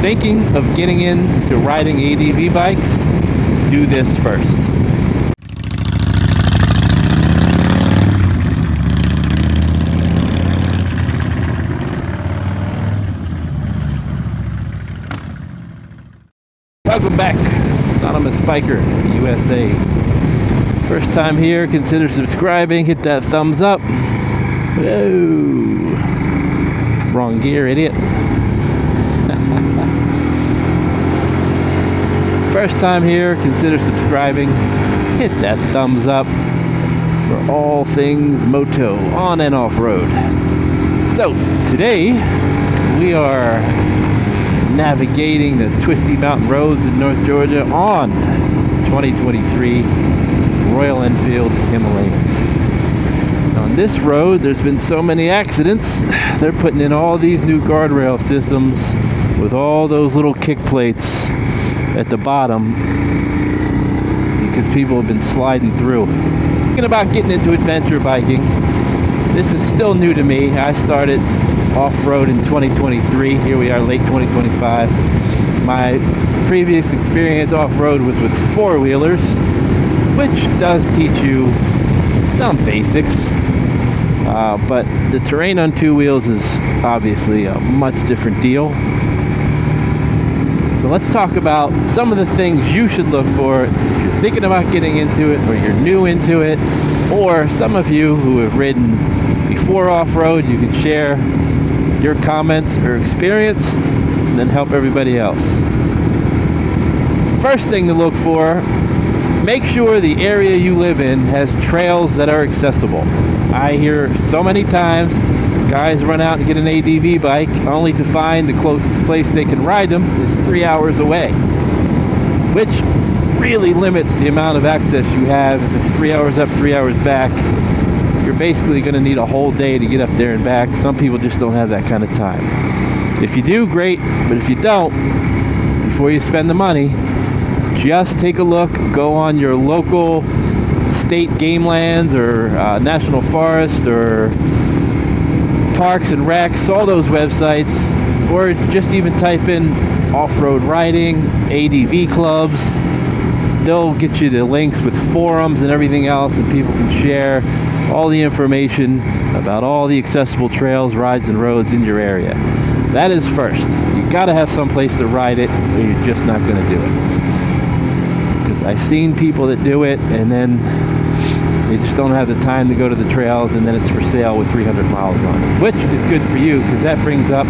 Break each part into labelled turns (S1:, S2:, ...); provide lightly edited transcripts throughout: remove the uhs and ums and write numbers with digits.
S1: thinking of getting into riding ADV bikes, do this first. Welcome back, Anonymous Biker, USA. First time here, consider subscribing, hit that thumbs up. Whoa. Wrong gear, idiot. First time here, consider subscribing, hit that thumbs up for all things moto on and off road. So today we are navigating the twisty mountain roads in North Georgia on 2023 Royal Enfield Himalayan. On this road, there's been so many accidents. They're putting in all these new guardrail systems with all those little kick plates at the bottom because people have been sliding through. Thinking about getting into adventure biking. This is still new to me. I started off-road in 2023. Here we are, late 2025. My previous experience off-road was with four-wheelers, which does teach you some basics, but the terrain on two wheels is obviously a much different deal. So let's talk about some of the things you should look for if you're thinking about getting into it, or you're new into it, or some of you who have ridden before off-road. You can share your comments or experience and then help everybody else. First thing to look for, make sure the area you live in has trails that are accessible. I hear so many times guys run out and get an ADV bike only to find the closest place they can ride them is 3 hours away, which really limits the amount of access you have. If it's 3 hours up, 3 hours back, you're basically going to need a whole day to get up there and back. Some people just don't have that kind of time. If you do, great, but if you don't, before you spend the money, just take a look. Go on your local state game lands or national forest or parks and recs, all those websites, or just even type in off-road riding, ADV clubs. They'll get you the links with forums and everything else, and people can share all the information about all the accessible trails, rides, and roads in your area. That is first. You gotta have some place to ride it, or you're just not gonna do it. Because I've seen people that do it, and then they just don't have the time to go to the trails, and then it's for sale with 300 miles on it, which is good for you, because that brings up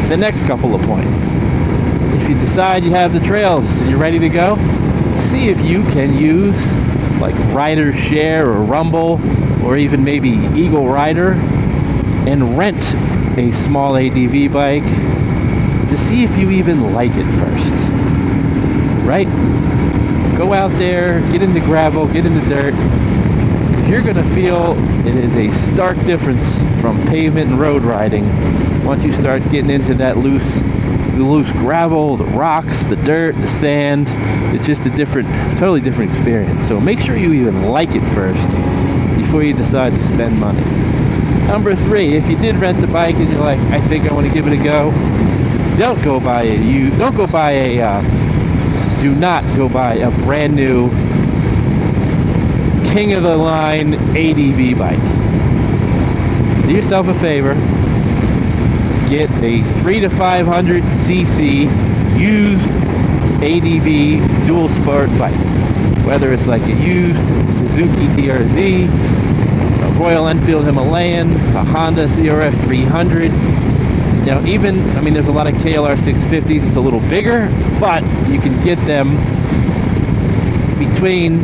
S1: the next couple of points. If you decide you have the trails and you're ready to go, see if you can use like Rider Share or Rumble, or even maybe Eagle Rider, and rent a small ADV bike to see if you even like it first, right? Go out there, get in the gravel, get in the dirt, because you're gonna feel it is a stark difference from pavement and road riding once you start getting into that loose gravel, the rocks, the dirt, the sand. It's just a totally different experience. So make sure you even like it first before you decide to spend money. Number 3, if you did rent the bike and you're like, I think I want to give it a go, do not go buy a brand new king of the line ADV bike. Do yourself a favor. Get a 300 to 500 cc used ADV dual sport bike, whether it's like a used Suzuki TRZ, a Royal Enfield Himalayan, a Honda CRF 300. Now, there's a lot of KLR 650s. It's a little bigger, but you can get them between,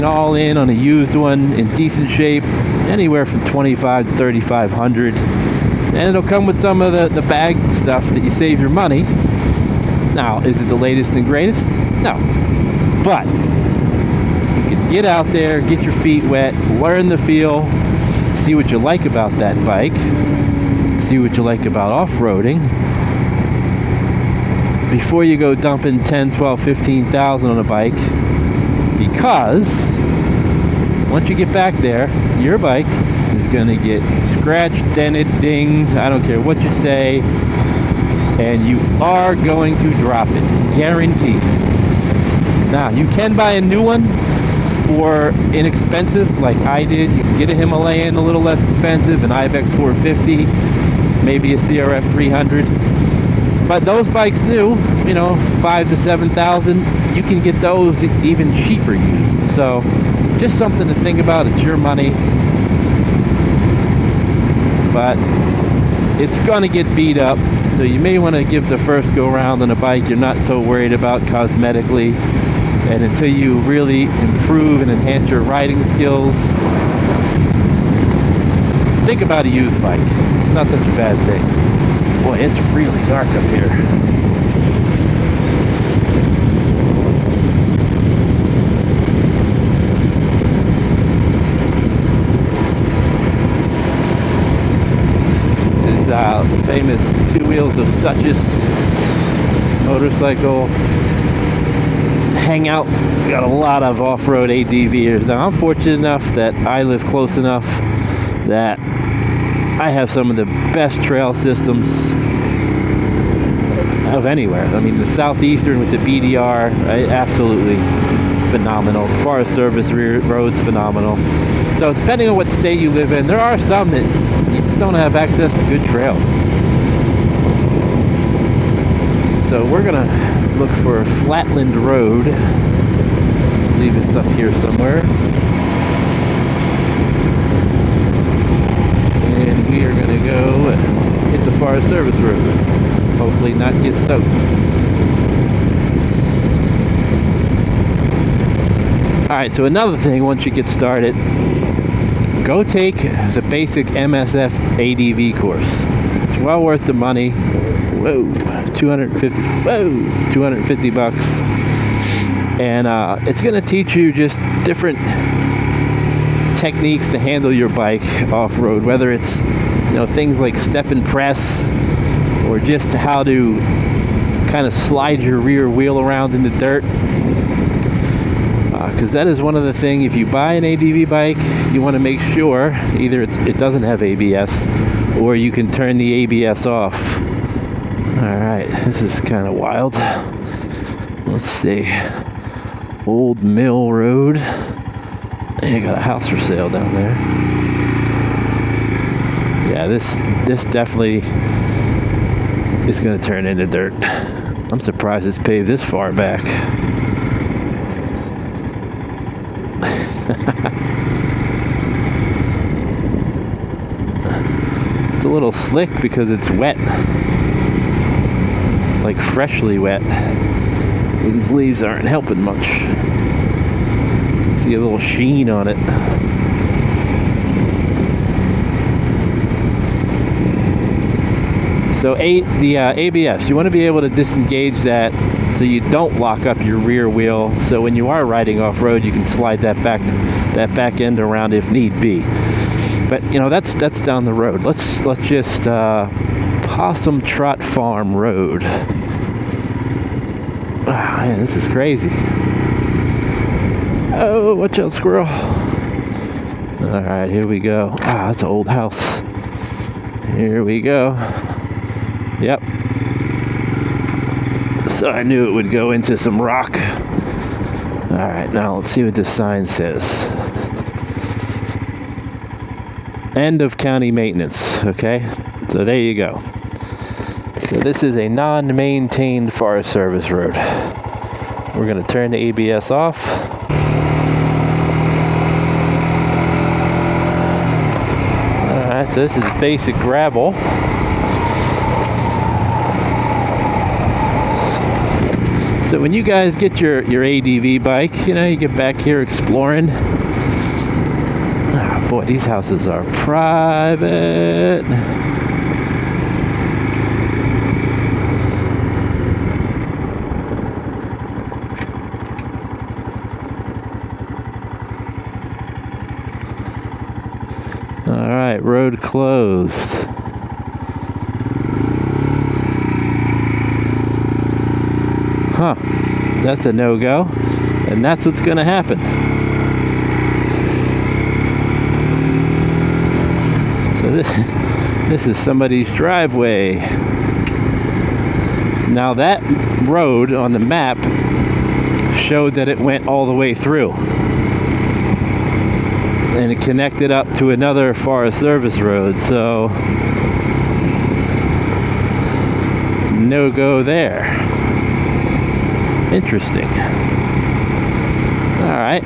S1: all in on a used one in decent shape, anywhere from 25 to 3,500. And it'll come with some of the bags and stuff that you save your money. Now, is it the latest and greatest? No. But you can get out there, get your feet wet, learn the feel, see what you like about that bike, see what you like about off-roading, before you go dumping 10, 12, 15,000 on a bike. Because once you get back there, your bike is going to get scratched, dented, dinged. I don't care what you say. and you are going to drop it, guaranteed. Now, you can buy a new one for inexpensive, like I did. You can get a Himalayan a little less expensive, an Ibex 450, maybe a CRF 300. But those bikes new, you know, 5,000 to 7,000, you can get those even cheaper used. So, just something to think about. It's your money, but it's gonna get beat up. So you may want to give the first go round on a bike you're not so worried about cosmetically. And until you really improve and enhance your riding skills, think about a used bike. It's not such a bad thing. Boy, it's really dark up here. This is the famous Two Wheels of Suches motorcycle hangout. We got a lot of off-road ADVers. Now, I'm fortunate enough that I live close enough that I have some of the best trail systems of anywhere. I mean, the Southeastern with the BDR, absolutely phenomenal. Forest Service roads, phenomenal. So depending on what state you live in, there are some that you just don't have access to good trails. So we're gonna look for Flatland Road. I believe it's up here somewhere. And we are gonna go hit the Forest Service road. Hopefully not get soaked. Alright, so another thing, once you get started, go take the basic MSF ADV course. It's well worth the money. Whoa, 250 bucks. And it's going to teach you just different techniques to handle your bike off-road, whether it's, you know, things like step and press, or just how to kind of slide your rear wheel around in the dirt. Because that is one of the things, if you buy an ADV bike, you want to make sure either it doesn't have ABS, or you can turn the ABS off. Alright, this is kind of wild. Let's see. Old Mill Road. You got a house for sale down there. Yeah, this definitely is going to turn into dirt. I'm surprised it's paved this far back. It's a little slick because it's wet. Like freshly wet. These leaves aren't helping much. See a little sheen on it. So the ABS, you want to be able to disengage that so you don't lock up your rear wheel. So when you are riding off-road, you can slide that back end around if need be. But you know, that's down the road. Let's just Possum Trot Farm Road. Ah, man, this is crazy. Oh, watch out, squirrel. All right, here we go. Ah, that's an old house. Here we go. Yep. So I knew it would go into some rock. All right, now let's see what this sign says. End of county maintenance, okay? So there you go. So this is a non-maintained Forest Service road. We're gonna turn the ABS off. All right, so this is basic gravel. So when you guys get your ADV bike, you know, you get back here exploring. Oh boy, these houses are private. All right, road closed. Huh, that's a no-go, and that's what's gonna happen. So this is somebody's driveway. Now that road on the map showed that it went all the way through. And it connected up to another Forest Service road, so no go there. Interesting. All right.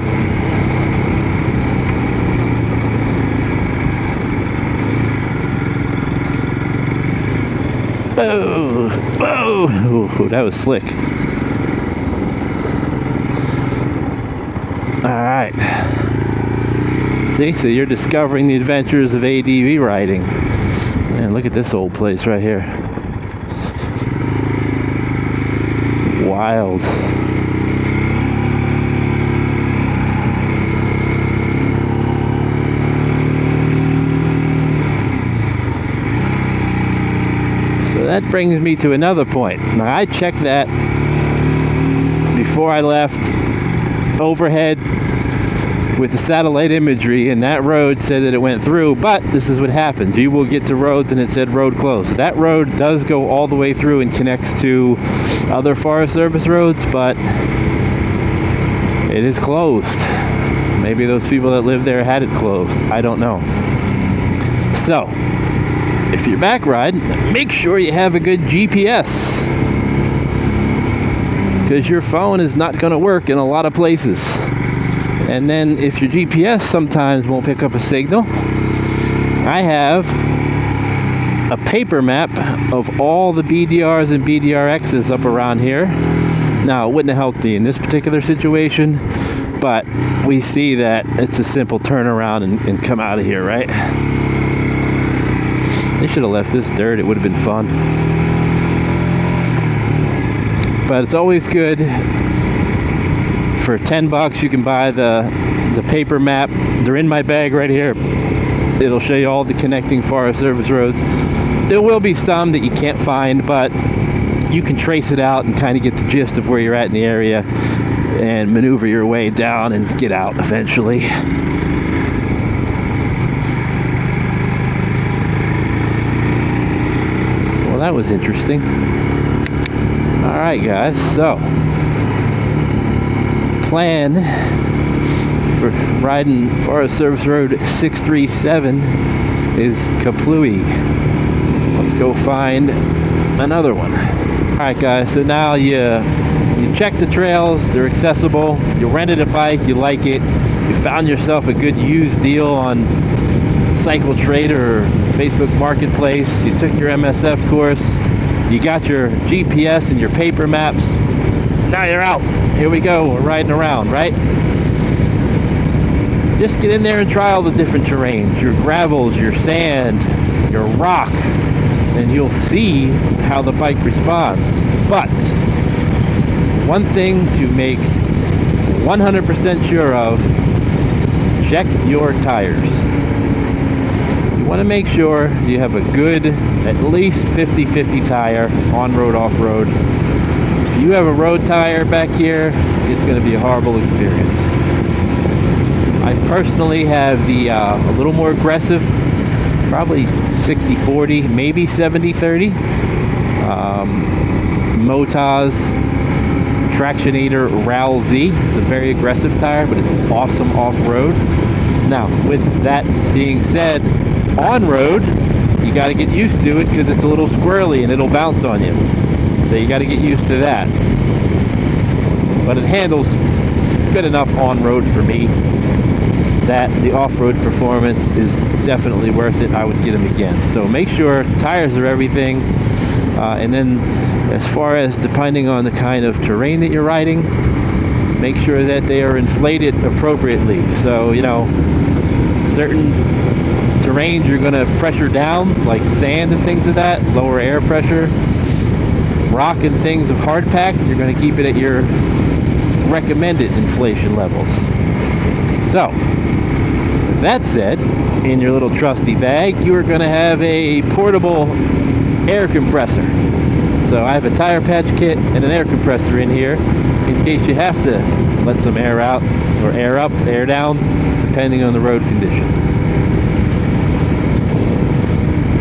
S1: Oh, oh, that was slick. All right. See, so you're discovering the adventures of ADV riding. Man, look at this old place right here. Wild. So that brings me to another point. Now, I checked that before I left overhead with the satellite imagery, and that road said that it went through, but this is what happens. You will get to roads and it said road closed. That road does go all the way through and connects to other Forest Service roads, but it is closed. Maybe those people that live there had it closed. I don't know. So, if you're back riding, make sure you have a good GPS, because your phone is not going to work in a lot of places. And then if your GPS sometimes won't pick up a signal, I have a paper map of all the BDRs and BDRXs up around here. Now, it wouldn't have helped me in this particular situation, but we see that it's a simple turnaround and come out of here, right? They should have left this dirt. It would have been fun. But it's always good. For $10 you can buy the paper map. They're in my bag right here. It'll show you all the connecting Forest Service roads. There will be some that you can't find, but you can trace it out and kind of get the gist of where you're at in the area and maneuver your way down and get out eventually. Well, that was interesting. All right, guys, so plan for riding Forest Service Road 637 is Kaplooey. Let's go find another one. All right, guys, so now you check the trails, they're accessible, you rented a bike, you like it, you found yourself a good used deal on Cycle Trader or Facebook Marketplace, you took your MSF course, you got your GPS and your paper maps, now you're out. Here we go, we're riding around, right? Just get in there and try all the different terrains, your gravels, your sand, your rock, and you'll see how the bike responds. But one thing to make 100% sure of, check your tires. You want to make sure you have a good, at least 50-50 tire, on-road, off-road. If you have a road tire back here, it's going to be a horrible experience. I personally have the a little more aggressive, probably 60-40, maybe 70-30. MOTO's Tractionator RAL Z. It's a very aggressive tire, but it's awesome off-road. Now, with that being said, on-road, you got to get used to it because it's a little squirrely and it'll bounce on you. So you got to get used to that. But it handles good enough on-road for me that the off-road performance is definitely worth it. I would get them again. So make sure tires are everything. And then as far as depending on the kind of terrain that you're riding, make sure that they are inflated appropriately. So, you know, certain terrains you're going to pressure down, like sand and things of that, lower air pressure. Rock and things of hard packed, you're going to keep it at your recommended inflation levels. So, with that said, in your little trusty bag, you are going to have a portable air compressor. So I have a tire patch kit and an air compressor in here in case you have to let some air out or air up, air down, depending on the road condition.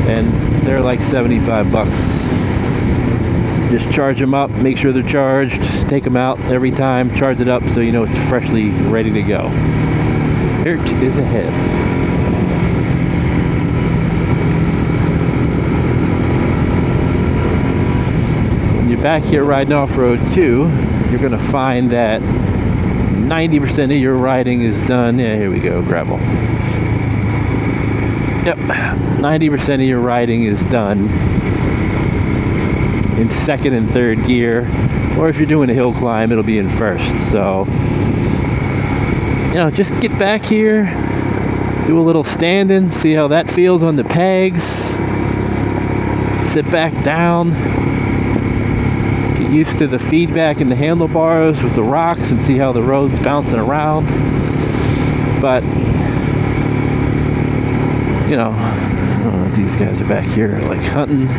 S1: And they're like $75. Just charge them up, make sure they're charged, take them out every time, charge it up so you know it's freshly ready to go. Dirt is ahead. When you're back here riding off-road too, you're going to find that 90% of your riding is done. Yeah, here we go, gravel. Yep, 90% of your riding is done in second and third gear, or if you're doing a hill climb, it'll be in first. So, you know, just get back here, do a little standing, see how that feels on the pegs, sit back down, get used to the feedback in the handlebars with the rocks and see how the road's bouncing around. But, you know, I don't know if these guys are back here like hunting.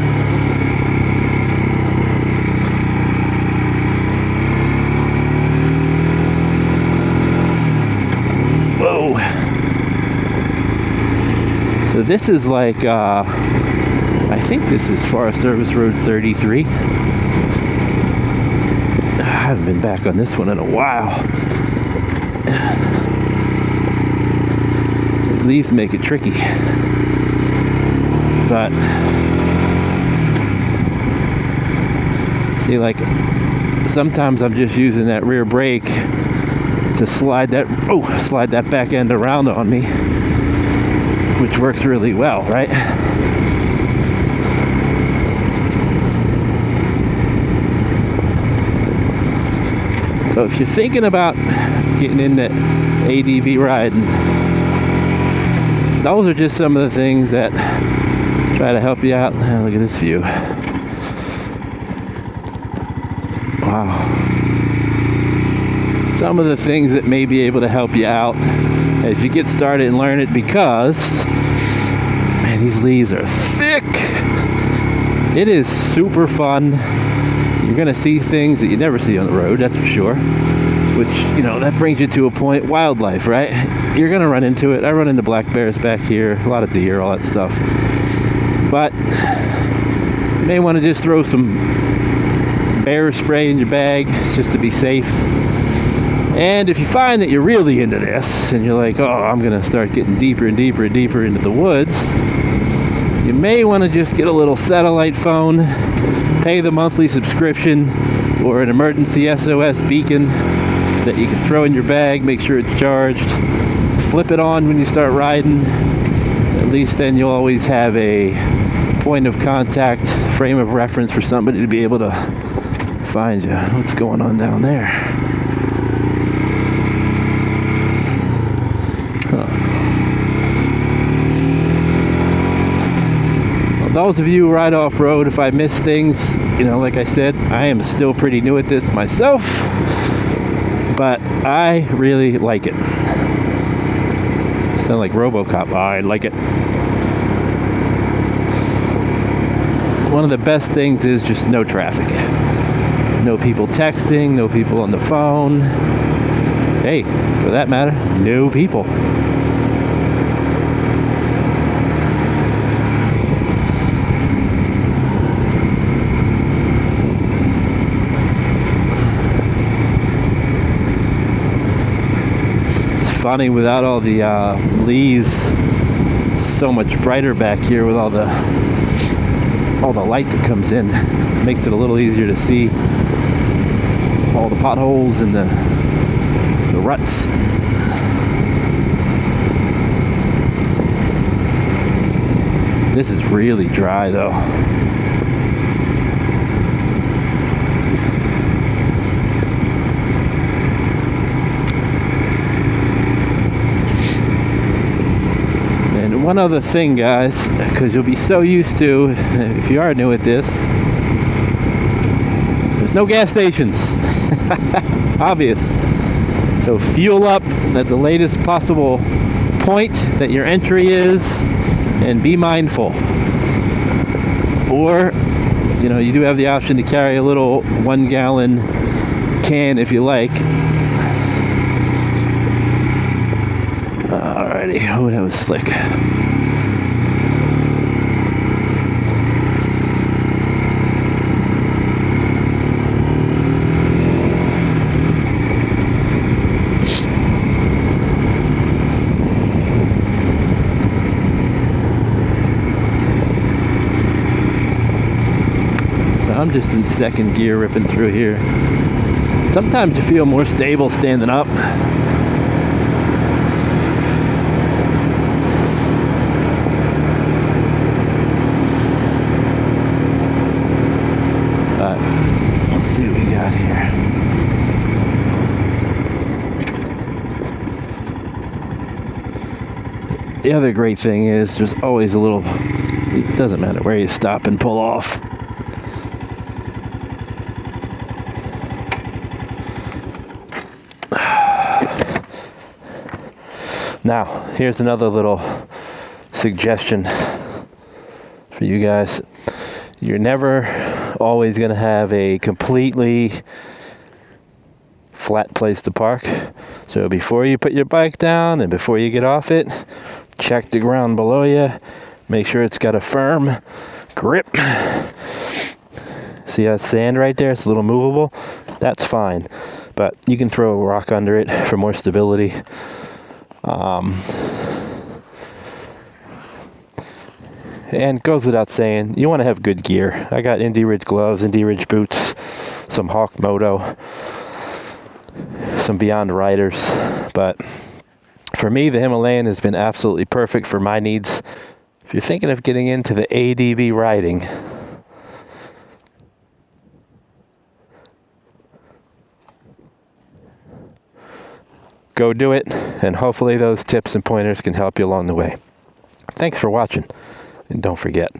S1: Whoa. So this is like, I think this is Forest Service Road 33. I haven't been back on this one in a while. Leaves make it tricky. But see, like sometimes I'm just using that rear brake to slide that back end around on me, which works really well, right? So if you're thinking about getting into ADV riding, those are just some of the things that try to help you out. Look at this view. Wow. Some of the things that may be able to help you out as you get started and learn it, because, man, these leaves are thick. It is super fun. You're going to see things that you never see on the road, that's for sure. Which, you know, that brings you to a point, wildlife, right? You're going to run into it. I run into black bears back here, a lot of deer, all that stuff. But you may want to just throw some bear spray in your bag just to be safe. And if you find that you're really into this and you're like, oh, I'm going to start getting deeper and deeper and deeper into the woods, you may want to just get a little satellite phone, pay the monthly subscription, or an emergency SOS beacon that you can throw in your bag, make sure it's charged, flip it on when you start riding. At least then you'll always have a point of contact, frame of reference for somebody to be able to find you. What's going on down there? Huh. Well, those of you who ride off-road, if I miss things, you know, like I said, I am still pretty new at this myself, but I really like it. Sound like RoboCop. I like it. One of the best things is just no traffic. No people texting, no people on the phone. Hey, for that matter, no people. Funny, without all the leaves, it's so much brighter back here with all the light that comes in. It makes it a little easier to see all the potholes and the ruts. This is really dry though. One other thing, guys, because you'll be so used to, if you are new at this, there's no gas stations. Obvious. So fuel up at the latest possible point that your entry is, and be mindful. Or, you know, you do have the option to carry a little 1 gallon can if you like. Alrighty, oh, that was slick. I'm just in second gear ripping through here. Sometimes you feel more stable standing up. But let's see what we got here. The other great thing is there's always a little, it doesn't matter where you stop and pull off. Now, here's another little suggestion for you guys. You're never always going to have a completely flat place to park. So before you put your bike down and before you get off it, check the ground below you. Make sure it's got a firm grip. See that sand right there? It's a little movable. That's fine. But you can throw a rock under it for more stability. And it goes without saying, you want to have good gear. I got INDIGE gloves, INDIGE boots, some Hawk MOTO, some Beyond riders. But for me, the Himalayan has been absolutely perfect for my needs. If you're thinking of getting into the ADV riding, go do it, and hopefully those tips and pointers can help you along the way. Thanks for watching, and don't forget,